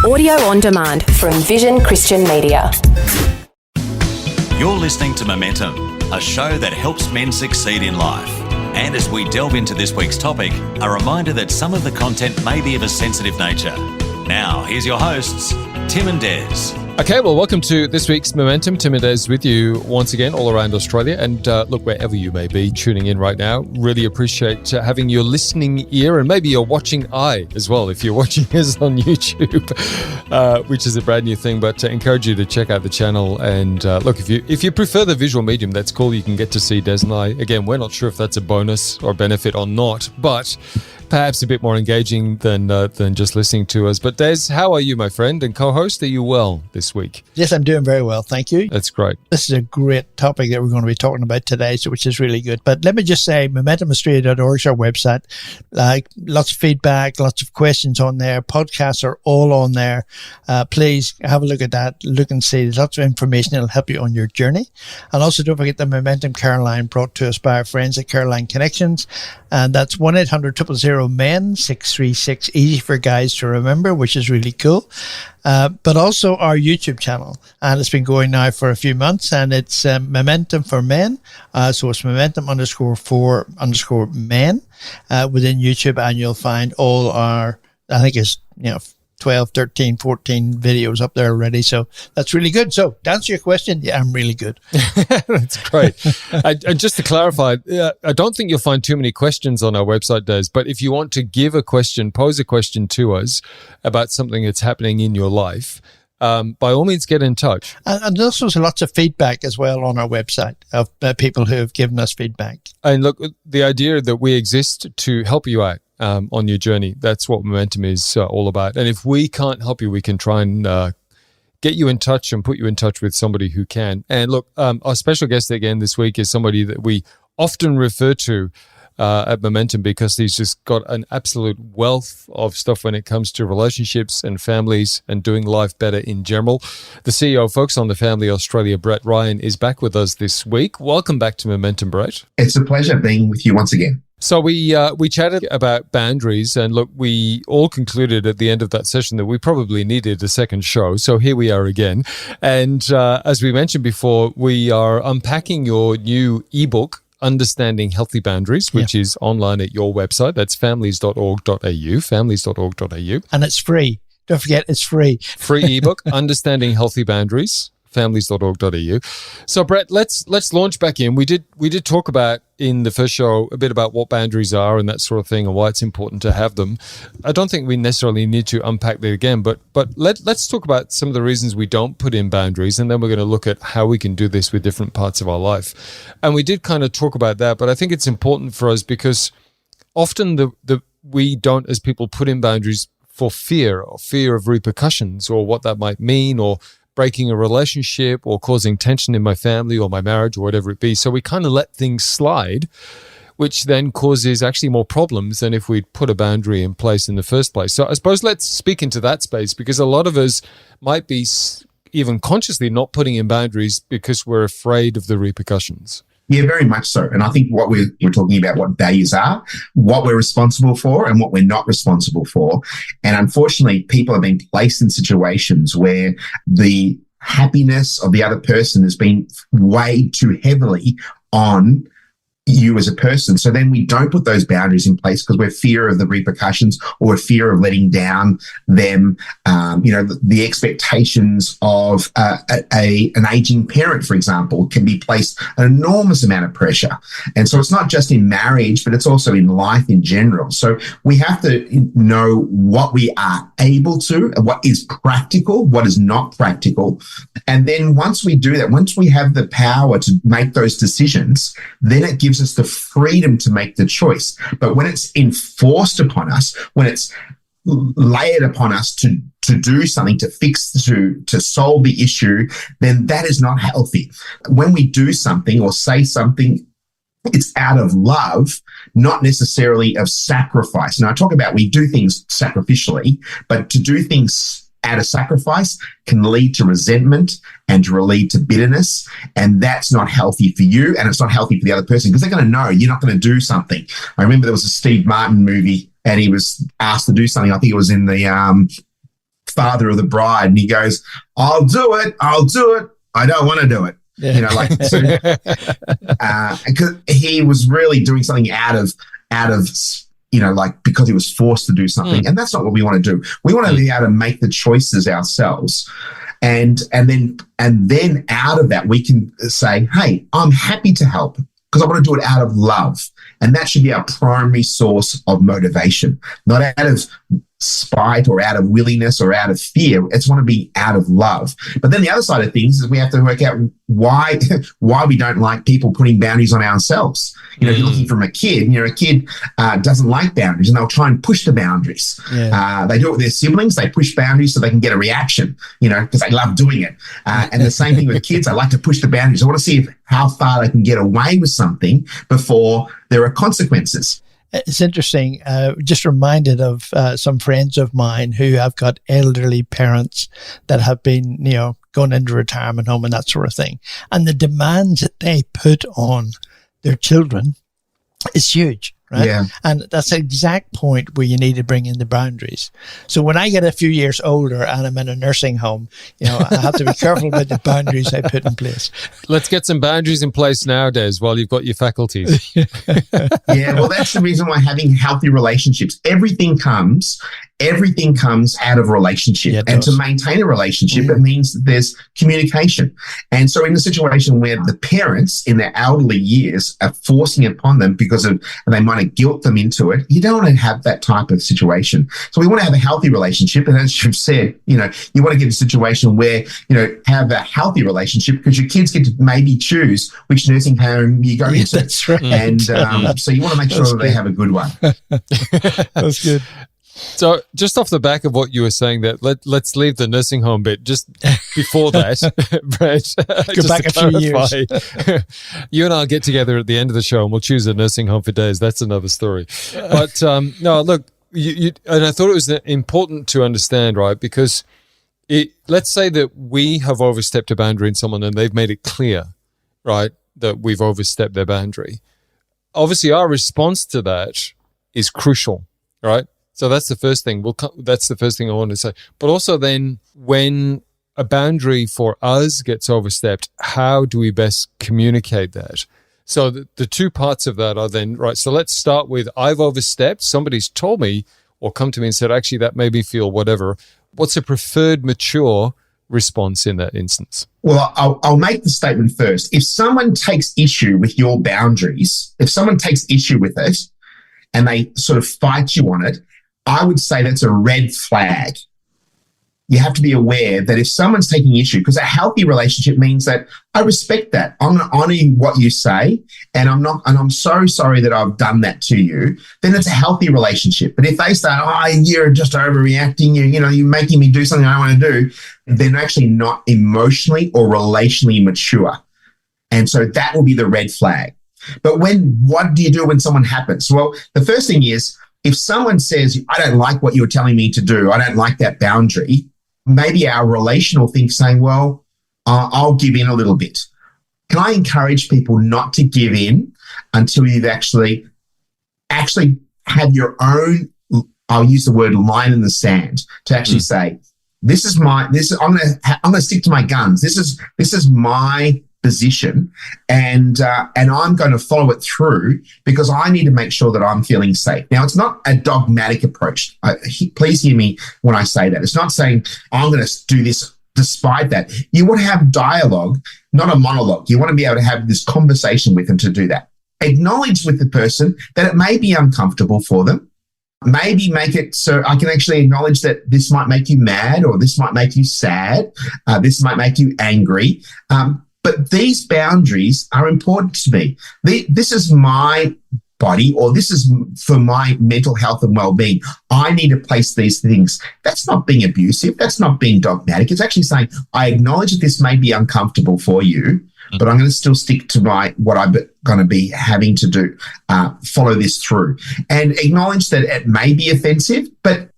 Audio on demand from Vision Christian Media. You're listening to Momentum, a show that helps men succeed in life. And as we delve into this week's topic, a reminder that some of the content may be of a sensitive nature. Now, here's your hosts, Tim and Des. Okay, well, welcome to this week's Momentum. Tim and Des with you once again all around Australia. And look, wherever you may be tuning in right now, really appreciate having your listening ear and maybe your watching eye as well if you're watching us on YouTube, which is a brand new thing. But encourage you to check out the channel. And look, if you prefer the visual medium, that's cool. You can get to see Des and I. Again, we're not sure if that's a bonus or benefit or not, but perhaps a bit more engaging than just listening to us. But Des, how are you, my friend and co-host? Are you well this week? Yes, I'm doing very well. Thank you. That's great. This is a great topic that we're going to be talking about today, which is really good. But let me just say, momentumaustralia.org is our website. Lots of feedback, lots of questions on there. Podcasts are all on there. Please have a look at that. Look and see. There's lots of information that'll help you on your journey. And also don't forget the Momentum Caroline brought to us by our friends at Caroline Connections. And that's 1-800-000-MEN 636. Easy for guys to remember, which is really cool. But also our YouTube channel. And it's been going now for a few months, and it's Momentum for Men. So it's Momentum_for_men within YouTube, and you'll find all our, I think it's, 12, 13, 14 videos up there already. So that's really good. So to answer your question, yeah, I'm really good. That's great. And just to clarify, I don't think you'll find too many questions on our website, Des, but if you want to give a question, pose a question to us about something that's happening in your life, by all means, get in touch. And there's also lots of feedback as well on our website of people who have given us feedback. And look, the idea that we exist to help you out on your journey, that's what Momentum is all about. And if we can't help you, we can try and get you in touch and put you in touch with somebody who can. And look, our special guest again this week is somebody that we often refer to at Momentum because he's just got an absolute wealth of stuff when it comes to relationships and families and doing life better in general. The CEO of Focus on the Family Australia, Bett Ryan, is back with us this week. Welcome back to Momentum, Brett. It's a pleasure being with you once again. So we chatted about boundaries, and look, we all concluded at the end of that session that we probably needed a second show. So here we are again. And as we mentioned before, we are unpacking your new ebook, Understanding Healthy Boundaries, which is online at your website. That's families.org.au, families.org.au. And it's free. Don't forget, it's free. Free ebook, Understanding Healthy Boundaries, families.org.au. So Brett, let's launch back in. We did talk about in the first show a bit about what boundaries are and that sort of thing and why it's important to have them. I don't think we necessarily need to unpack that again, but let's talk about some of the reasons we don't put in boundaries, and then we're going to look at how we can do this with different parts of our life. And we did kind of talk about that, but I think it's important for us because often we don't, as people, put in boundaries for fear of repercussions or what that might mean, or breaking a relationship or causing tension in my family or my marriage or whatever it be. So we kind of let things slide, which then causes actually more problems than if we'd put a boundary in place in the first place. So I suppose let's speak into that space, because a lot of us might be even consciously not putting in boundaries because we're afraid of the repercussions. Yeah, very much so. And I think what we're talking about, what values are, what we're responsible for and what we're not responsible for. And unfortunately, people have been placed in situations where the happiness of the other person has been weighed too heavily on you as a person. So then we don't put those boundaries in place because we're fear of the repercussions or fear of letting down them. The expectations of an aging parent, for example, can be placed an enormous amount of pressure. And so it's not just in marriage, but it's also in life in general. So we have to know what we are able to, and what is practical, what is not practical. And then once we do that, once we have the power to make those decisions, then it gives us the freedom to make the choice. But when it's enforced upon us, when it's layered upon us to do something, to fix, to solve the issue, then that is not healthy. When we do something or say something, it's out of love, not necessarily of sacrifice. Now, I talk about we do things sacrificially, but to do things out of sacrifice can lead to resentment and to lead to bitterness. And that's not healthy for you, and it's not healthy for the other person, because they're going to know you're not going to do something. I remember there was a Steve Martin movie and he was asked to do something. I think it was in the father of the bride, and he goes, I'll do it. I don't want to do it. Yeah. You know, like, so, because he was really doing something out of, you know, like, because he was forced to do something. And that's not what we want to do. We want to be able to make the choices ourselves. And then out of that, we can say, hey, I'm happy to help because I want to do it out of love. And that should be our primary source of motivation, not out of spite or out of willingness or out of fear. It's want to be out of love. But then the other side of things is we have to work out why we don't like people putting boundaries on ourselves. You know, if you're looking from a kid, you know, a kid doesn't like boundaries and they'll try and push the boundaries. Yeah. They do it with their siblings. They push boundaries so they can get a reaction, you know, because they love doing it. And the same thing with kids. They like to push the boundaries. I want to see how far they can get away with something before there are consequences. It's interesting. Just reminded of some friends of mine who have got elderly parents that have been, you know, gone into retirement home and that sort of thing. And the demands that they put on their children is huge, right? Yeah. And that's the exact point where you need to bring in the boundaries. So when I get a few years older and I'm in a nursing home, you know, I have to be careful about the boundaries I put in place. Let's get some boundaries in place nowadays while you've got your faculties. Yeah, well, that's the reason why having healthy relationships, everything comes out of relationship. Yeah, and to maintain a relationship, it means that there's communication. And so in a situation where the parents in their elderly years are forcing it upon them because of, and they might have guilt them into it, you don't want to have that type of situation. So we want to have a healthy relationship. And as you've said, you know, you want to get a situation where, you know, have a healthy relationship because your kids get to maybe choose which nursing home you go into. That's right. And so you want to make sure that they have a good one. That's good. So just off the back of what you were saying, that let's leave the nursing home bit just before that, Brett. Go back a few years. You and I'll get together at the end of the show and we'll choose a nursing home for days. That's another story. But no, look, you and I thought it was important to understand, right? Because let's say that we have overstepped a boundary in someone and they've made it clear, right, that we've overstepped their boundary. Obviously, our response to that is crucial, right? So that's the first thing. That's the first thing I want to say. But also then when a boundary for us gets overstepped, how do we best communicate that? So the two parts of that are then, right, so let's start with I've overstepped. Somebody's told me or come to me and said, actually, that made me feel whatever. What's a preferred mature response in that instance? Well, I'll make the statement first. If someone takes issue with your boundaries, if someone takes issue with it and they sort of fight you on it, I would say that's a red flag. You have to be aware that if someone's taking issue, because a healthy relationship means that I respect that. I'm going to honor what you say, and I'm so sorry that I've done that to you, then it's a healthy relationship. But if they start, you're just overreacting, you're making me do something I don't want to do, they're actually not emotionally or relationally mature. And so that will be the red flag. But what do you do when someone happens? Well, the first thing is, if someone says, I don't like what you're telling me to do, I don't like that boundary, maybe our relational thing saying, well, I'll give in a little bit. Can I encourage people not to give in until you've actually have your own, I'll use the word line in the sand, to actually say, I'm going to stick to my guns. This is my position, and I'm going to follow it through because I need to make sure that I'm feeling safe. Now, it's not a dogmatic approach. Please hear me when I say that. It's not saying I'm going to do this despite that. You want to have dialogue, not a monologue. You want to be able to have this conversation with them to do that. Acknowledge with the person that it may be uncomfortable for them. Maybe make it so I can actually acknowledge that this might make you mad, or this might make you sad. This might make you angry. But these boundaries are important to me. This is my body, or this is for my mental health and well-being. I need to place these things. That's not being abusive. That's not being dogmatic. It's actually saying, I acknowledge that this may be uncomfortable for you, but I'm going to still stick to what I'm going to be having to do, follow this through. And acknowledge that it may be offensive, but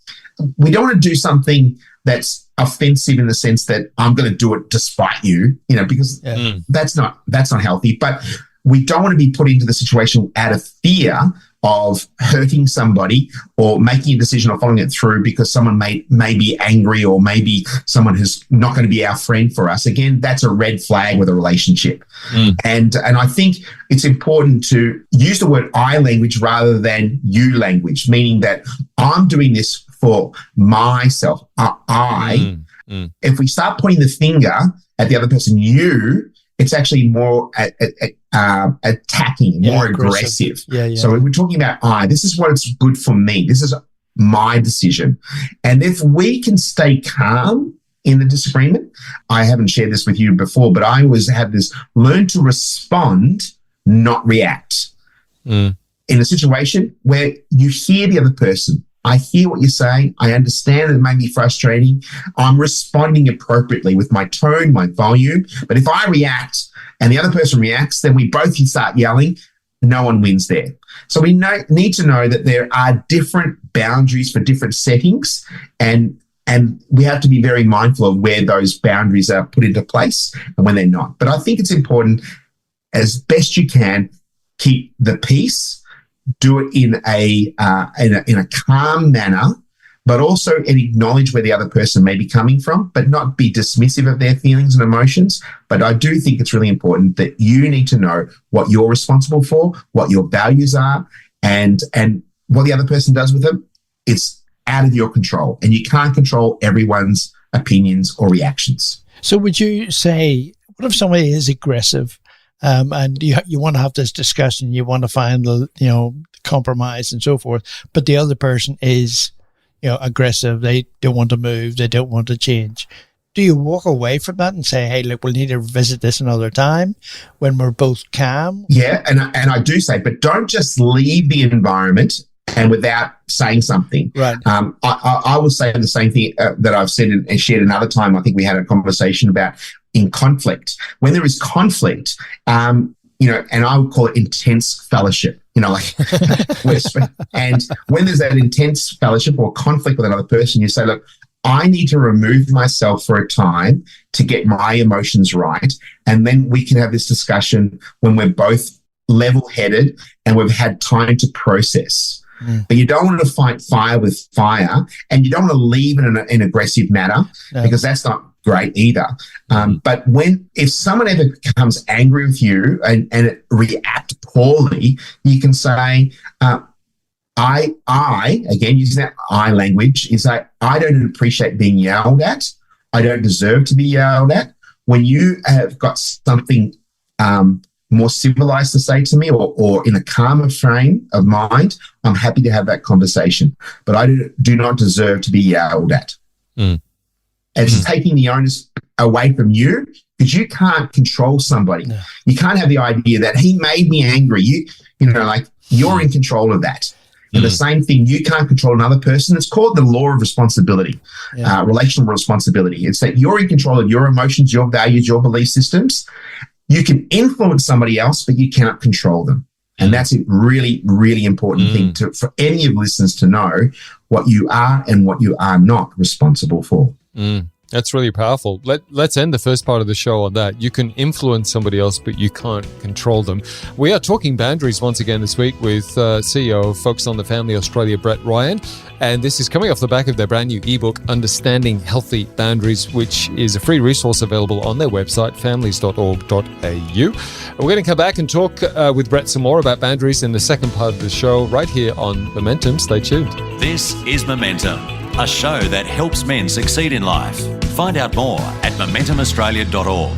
we don't want to do something that's offensive in the sense that I'm going to do it despite you, because that's not healthy. But we don't want to be put into the situation out of fear of hurting somebody or making a decision or following it through because someone may be angry or maybe someone who's not going to be our friend for us. Again, that's a red flag with a relationship. And I think it's important to use the word I language rather than you language, meaning that I'm doing this for myself. If we start pointing the finger at the other person, it's actually more attacking, more aggressive. So when we're talking about this is what's good for me. This is my decision. And if we can stay calm in the disagreement, I haven't shared this with you before, but I always have this: learn to respond, not react. In a situation where you hear the other person, I hear what you're saying. I understand it may be frustrating. I'm responding appropriately with my tone, my volume. But if I react and the other person reacts, then we both start yelling. No one wins there. So we need to know that there are different boundaries for different settings, and we have to be very mindful of where those boundaries are put into place and when they're not. But I think it's important, as best you can, keep the peace. Do it in a calm manner, but also acknowledge where the other person may be coming from, but not be dismissive of their feelings and emotions. But I do think it's really important that you need to know what you're responsible for, what your values are, and what the other person does with them. It's out of your control, and you can't control everyone's opinions or reactions. So would you say, what if somebody is aggressive? And you want to have this discussion, you want to find the compromise and so forth, but the other person is aggressive. They don't want to move. They don't want to change. Do you walk away from that and say, hey, look, we'll need to revisit this another time when we're both calm? Yeah, and I do say, but don't just leave the environment and without saying something. Right. I will say the same thing that I've said and shared another time. I think we had a conversation about in conflict. When there is conflict, and I would call it intense fellowship, and when there's that intense fellowship or conflict with another person, you say, look, I need to remove myself for a time to get my emotions right. And then we can have this discussion when we're both level-headed and we've had time to process. But you don't want to fight fire with fire, and you don't want to leave in an aggressive manner, because that's not great either. But if someone ever becomes angry with you and it react poorly, you can say, I, again, using that I language, is like, I don't appreciate being yelled at. I don't deserve to be yelled at. When you have got something more civilized to say to me, or in a calmer frame of mind, I'm happy to have that conversation. But I do not deserve to be yelled at. It's taking the onus away from you, because you can't control somebody. No. You can't have the idea that he made me angry. You're in control of that. And the same thing, you can't control another person. It's called the law of responsibility, relational responsibility. It's that you're in control of your emotions, your values, your belief systems. You can influence somebody else, but you cannot control them. And that's a really, really important thing for any of the listeners to know, what you are and what you are not responsible for. That's really powerful. Let's end the first part of the show on that. You can influence somebody else, but you can't control them. We are talking boundaries once again this week with CEO of Focus on the Family Australia, Bett Ryan. And this is coming off the back of their brand new ebook, Understanding Healthy Boundaries, which is a free resource available on their website, families.org.au. We're going to come back and talk with Bett some more about boundaries in the second part of the show right here on Momentum. Stay tuned. This is Momentum, a show that helps men succeed in life. Find out more at momentumaustralia.org.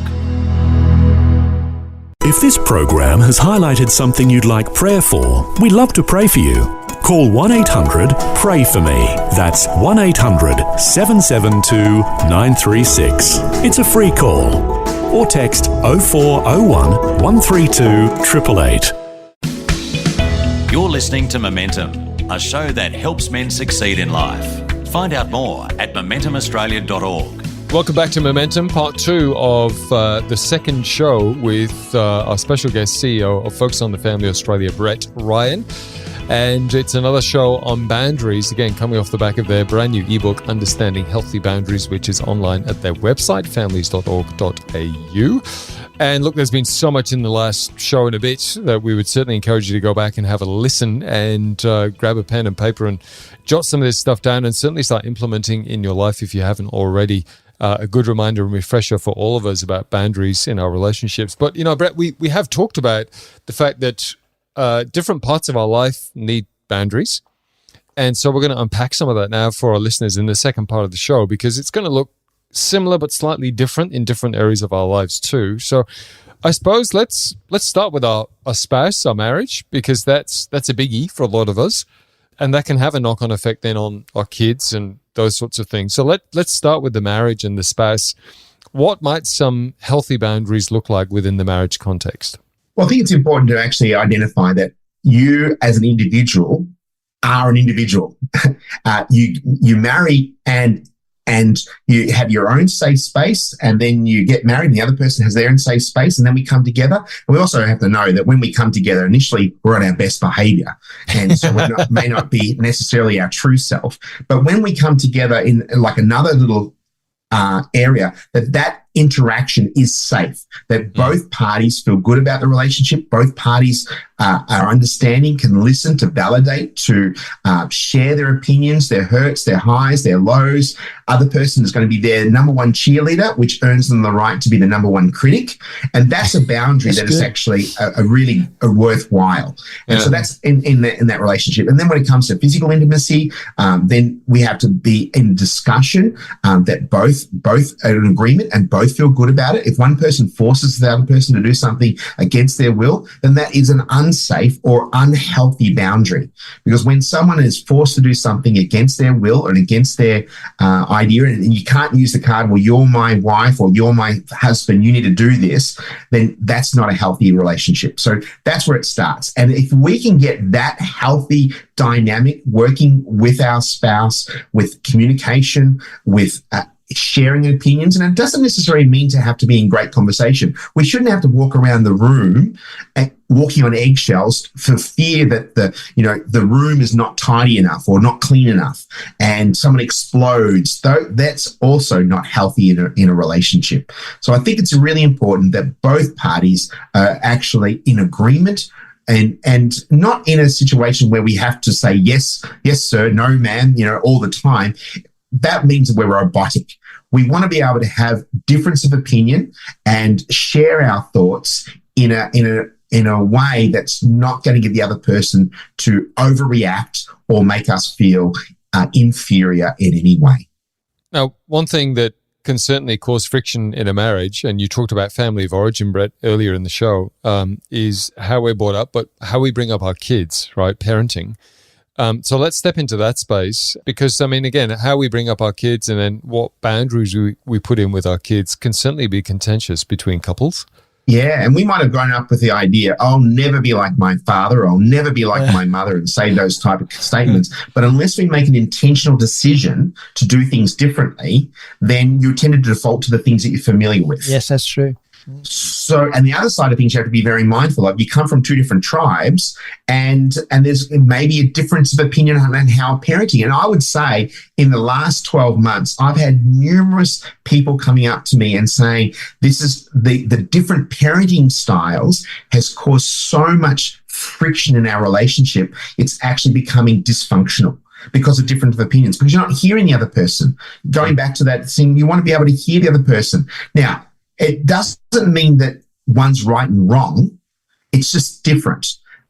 If this program has highlighted something you'd like prayer for, we'd love to pray for you. Call 1-800-PRAY-FOR-ME. That's 1-800-772-936. It's a free call. Or text 0401 132 888. You're listening to Momentum, a show that helps men succeed in life. Find out more at momentumaustralia.org. Welcome back to Momentum, part 2 of the second show with our special guest CEO of Focus on the Family Australia, Bett Ryan. And it's another show on boundaries, again, coming off the back of their brand new ebook, Understanding Healthy Boundaries, which is online at their website, families.org.au. And look, there's been so much in the last show and a bit that we would certainly encourage you to go back and have a listen and grab a pen and paper and jot some of this stuff down and certainly start implementing in your life if you haven't already. A good reminder and refresher for all of us about boundaries in our relationships. But, Brett, we have talked about the fact that different parts of our life need boundaries. And so we're going to unpack some of that now for our listeners in the second part of the show, because it's going to look similar but slightly different in different areas of our lives too. So I suppose let's start with our spouse, our marriage, because that's a biggie for a lot of us. And that can have a knock-on effect then on our kids and those sorts of things. So let's start with the marriage and the spouse. What might some healthy boundaries look like within the marriage context? Well, I think it's important to actually identify that you as an individual are an individual. You marry and you have your own safe space, and then you get married and the other person has their own safe space, and then we come together. And we also have to know that when we come together, initially we're on our best behavior. And so we may not be necessarily our true self. But when we come together in like another little area, that interaction is safe, that both parties feel good about the relationship, both parties are understanding, can listen, to validate, to share their opinions, their hurts, their highs, their lows. Other person is going to be their number one cheerleader, which earns them the right to be the number one critic. And that's a boundary that is actually a really worthwhile. And so that's in that relationship. And then when it comes to physical intimacy, then we have to be in discussion that both are in agreement and both feel good about it. If one person forces the other person to do something against their will, then that is an unsafe or unhealthy boundary. Because when someone is forced to do something against their will and against their idea, and you can't use the card, well, you're my wife or you're my husband, you need to do this, then that's not a healthy relationship. So that's where it starts. And if we can get that healthy dynamic working with our spouse, with communication, with sharing opinions, and it doesn't necessarily mean to have to be in great conversation. We shouldn't have to walk around the room walking on eggshells for fear that the room is not tidy enough or not clean enough and someone explodes. Though that's also not healthy in a relationship. So I think it's really important that both parties are actually in agreement and not in a situation where we have to say yes sir, no ma'am, all the time. That means that we're robotic. We want to be able to have difference of opinion and share our thoughts in a way that's not going to get the other person to overreact or make us feel inferior in any way. Now, one thing that can certainly cause friction in a marriage, and you talked about family of origin, Brett, earlier in the show, is how we're brought up, but how we bring up our kids, right? Parenting. So let's step into that space because, again, how we bring up our kids and then what boundaries we put in with our kids can certainly be contentious between couples. Yeah, and we might have grown up with the idea, I'll never be like my father, I'll never be like my mother, and say those type of statements. But unless we make an intentional decision to do things differently, then you tend to default to the things that you're familiar with. Yes, that's true. So, and the other side of things you have to be very mindful of, you come from two different tribes and there's maybe a difference of opinion on how parenting. And I would say in the last 12 months, I've had numerous people coming up to me and saying, this is the different parenting styles has caused so much friction in our relationship. It's actually becoming dysfunctional because of different opinions, because you're not hearing the other person. Going back to that thing, you want to be able to hear the other person. Now, it doesn't mean that one's right and wrong. It's just different.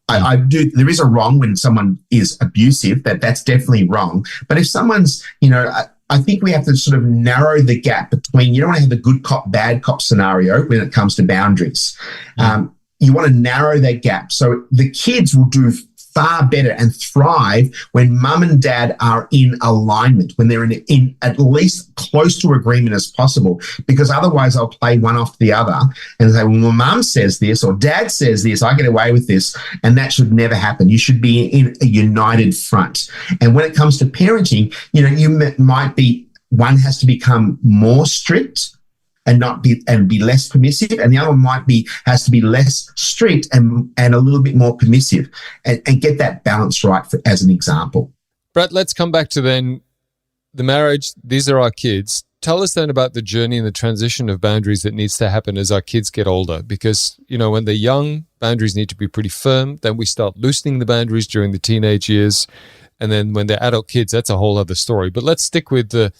There is a wrong when someone is abusive, that's definitely wrong. But if someone's, I think we have to sort of narrow the gap between, you don't want to have the good cop, bad cop scenario when it comes to boundaries. You want to narrow that gap. So the kids will do far better and thrive when mum and dad are in alignment, when they're in at least close to agreement as possible, because otherwise they'll play one off the other and say, well, mum says this or dad says this, I get away with this, and that should never happen. You should be in a united front. And when it comes to parenting, you might be, one has to become more strict and be less permissive, and the other one has to be less strict and a little bit more permissive, and get that balance right as an example. Brett, let's come back to then the marriage. These are our kids. tell us then about the journey and the transition of boundaries that needs to happen as our kids get older. Because, when they're young, boundaries need to be pretty firm. Then we start loosening the boundaries during the teenage years. And then when they're adult kids, that's a whole other story. But let's stick with the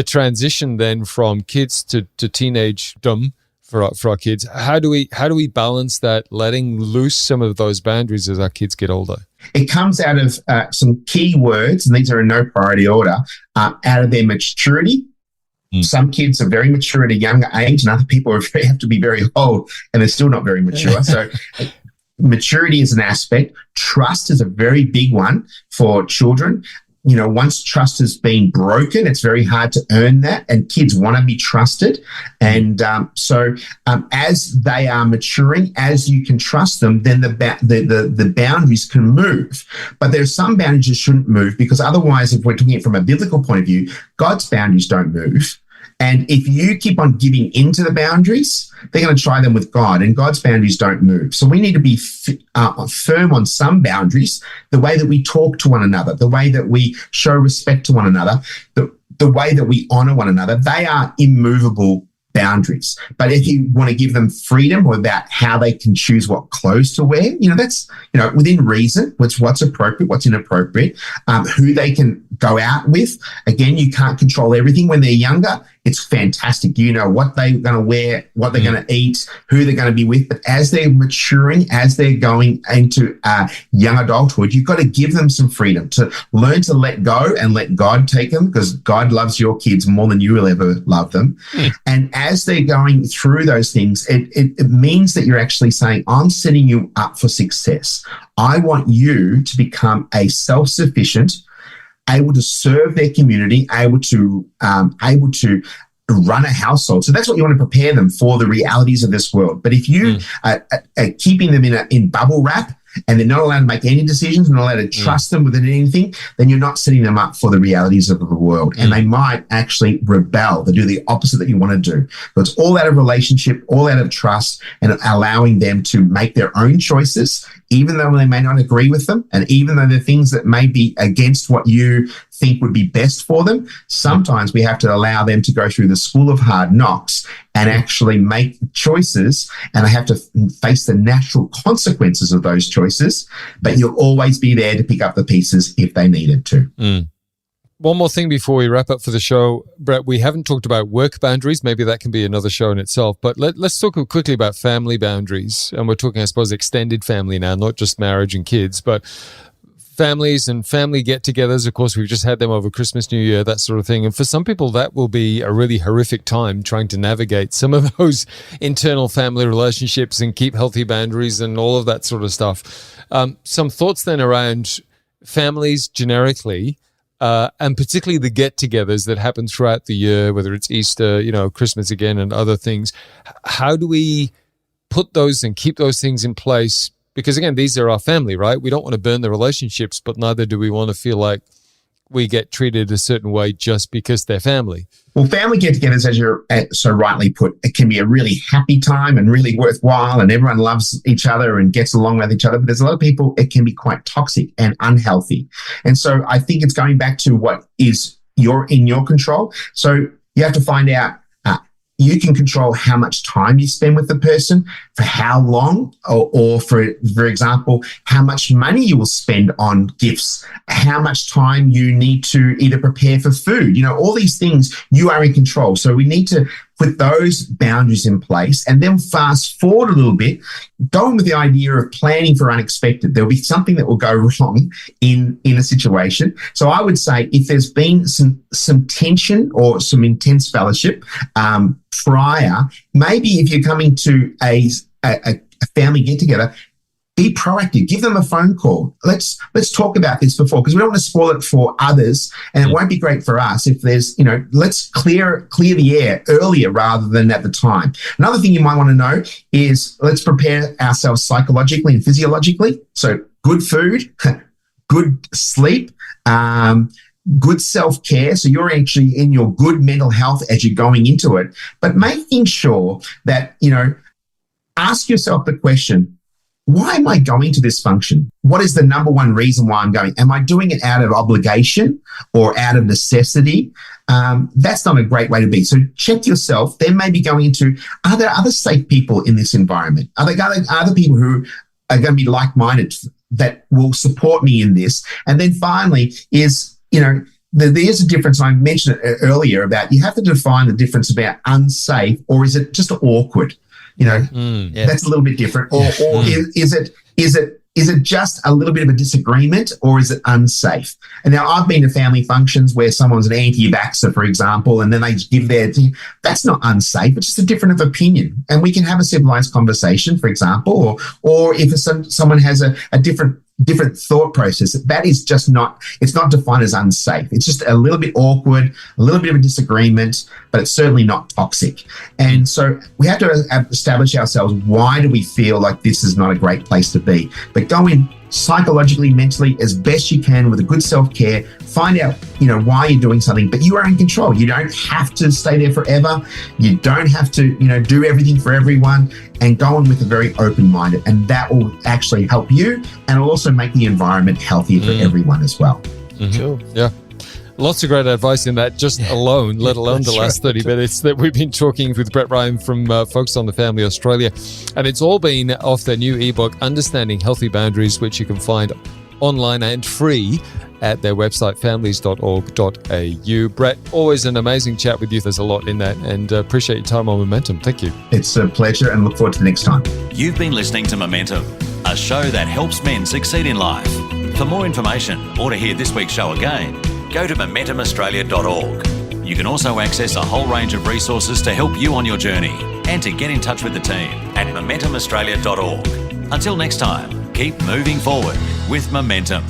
transition then from kids to teenagedom for our kids. How do we balance that, letting loose some of those boundaries as our kids get older? It comes out of some key words, and these are in no priority order, out of their maturity. Some kids are very mature at a younger age, and other people have to be very old, and they're still not very mature. So maturity is an aspect. Trust is a very big one for children. Once trust has been broken, it's very hard to earn that, and kids want to be trusted. And so as they are maturing, as you can trust them, then the boundaries can move. But there's some boundaries that shouldn't move, because otherwise, if we're talking it from a biblical point of view, God's boundaries don't move. And if you keep on giving into the boundaries, they're going to try them with God, and God's boundaries don't move. So we need to be firm on some boundaries, the way that we talk to one another, the way that we show respect to one another, the way that we honor one another. They are immovable boundaries. But if you want to give them freedom about how they can choose what clothes to wear, that's, within reason, what's appropriate, what's inappropriate, who they can go out with. Again, you can't control everything. When they're younger, it's fantastic. You know what they're going to wear, what they're going to eat, who they're going to be with. But as they're maturing, as they're going into young adulthood, you've got to give them some freedom to learn to let go and let God take them, because God loves your kids more than you will ever love them. And as they're going through those things, it means that you're actually saying, I'm setting you up for success. I want you to become a self-sufficient, able to serve their community, able to run a household. So that's what you want to prepare them for, the realities of this world. But if you are keeping them in bubble wrap, and they're not allowed to make any decisions, not allowed to trust them with anything, then you're not setting them up for the realities of the world. And they might actually rebel. They do the opposite that you want to do. So it's all out of relationship, all out of trust, and allowing them to make their own choices, even though they may not agree with them, and even though they're things that may be against what you think would be best for them. Sometimes we have to allow them to go through the school of hard knocks and actually make choices, and they have to face the natural consequences of those choices, but you'll always be there to pick up the pieces if they needed to. One more thing before we wrap up for the show, Brett. We haven't talked about work boundaries. Maybe that can be another show in itself, but let's talk quickly about family boundaries. And we're talking, I suppose, extended family now, not just marriage and kids, but families and family get-togethers. Of course, we've just had them over Christmas, New Year, that sort of thing. And for some people, that will be a really horrific time trying to navigate some of those internal family relationships and keep healthy boundaries and all of that sort of stuff. Some thoughts then around families generically, and particularly the get-togethers that happen throughout the year, whether it's Easter, Christmas again, and other things. How do we put those and keep those things in place? Because again, these are our family, right? We don't want to burn the relationships, but neither do we want to feel like we get treated a certain way just because they're family. Well, family get-togethers, as you're so rightly put, it can be a really happy time and really worthwhile, and everyone loves each other and gets along with each other. But there's a lot of people, it can be quite toxic and unhealthy. And so I think it's going back to what is in your control. So you have to find out, you can control how much time you spend with the person, for how long, or for example, how much money you will spend on gifts, how much time you need to either prepare for food. All these things you are in control. So we need to put those boundaries in place, and then fast forward a little bit, going with the idea of planning for unexpected. There'll be something that will go wrong in a situation. So I would say, if there's been some tension or some intense fellowship prior, maybe if you're coming to a family get-together, be proactive. Give them a phone call. Let's talk about this before, because we don't want to spoil it for others, and it won't be great for us if there's, let's clear the air earlier rather than at the time. Another thing you might want to know is, let's prepare ourselves psychologically and physiologically. So good food, good sleep, good self-care. So you're actually in your good mental health as you're going into it, but making sure that, ask yourself the question, why am I going to this function? What is the number one reason why I'm going? Am I doing it out of obligation or out of necessity? That's not a great way to be. So check yourself. Then maybe going into, are there other safe people in this environment? Are there other people who are going to be like-minded that will support me in this? And then finally is, there's a difference. I mentioned it earlier about you have to define the difference about unsafe, or is it just awkward? That's a little bit different. Or is it just a little bit of a disagreement, or is it unsafe? And now I've been to family functions where someone's an anti-vaxxer, for example, and then they give their thing. That's not unsafe. It's just a difference of opinion. And we can have a civilized conversation, for example, or if someone has a different thought process, that is just it's not defined as unsafe. It's just a little bit awkward, a little bit of a disagreement, but it's certainly not toxic. And so we have to establish ourselves, why do we feel like this is not a great place to be? But go in psychologically, mentally, as best you can with a good self-care, find out, why you're doing something, but you are in control. You don't have to stay there forever. You don't have to, do everything for everyone, and go on with a very open-minded, and that will actually help you, and it'll also make the environment healthier for everyone as well. Mm-hmm. Cool. Yeah. Lots of great advice in that just alone, let alone the last 30 minutes that we've been talking with Bett Ryan from Focus on the Family Australia. And it's all been off their new ebook, Understanding Healthy Boundaries, which you can find online and free at their website, families.org.au. Brett, always an amazing chat with you. There's a lot in that, and appreciate your time on Momentum. Thank you. It's a pleasure, and look forward to the next time. You've been listening to Momentum, a show that helps men succeed in life. For more information or to hear this week's show again, go to momentumaustralia.org. You can also access a whole range of resources to help you on your journey, and to get in touch with the team at momentumaustralia.org. Until next time, keep moving forward with Momentum.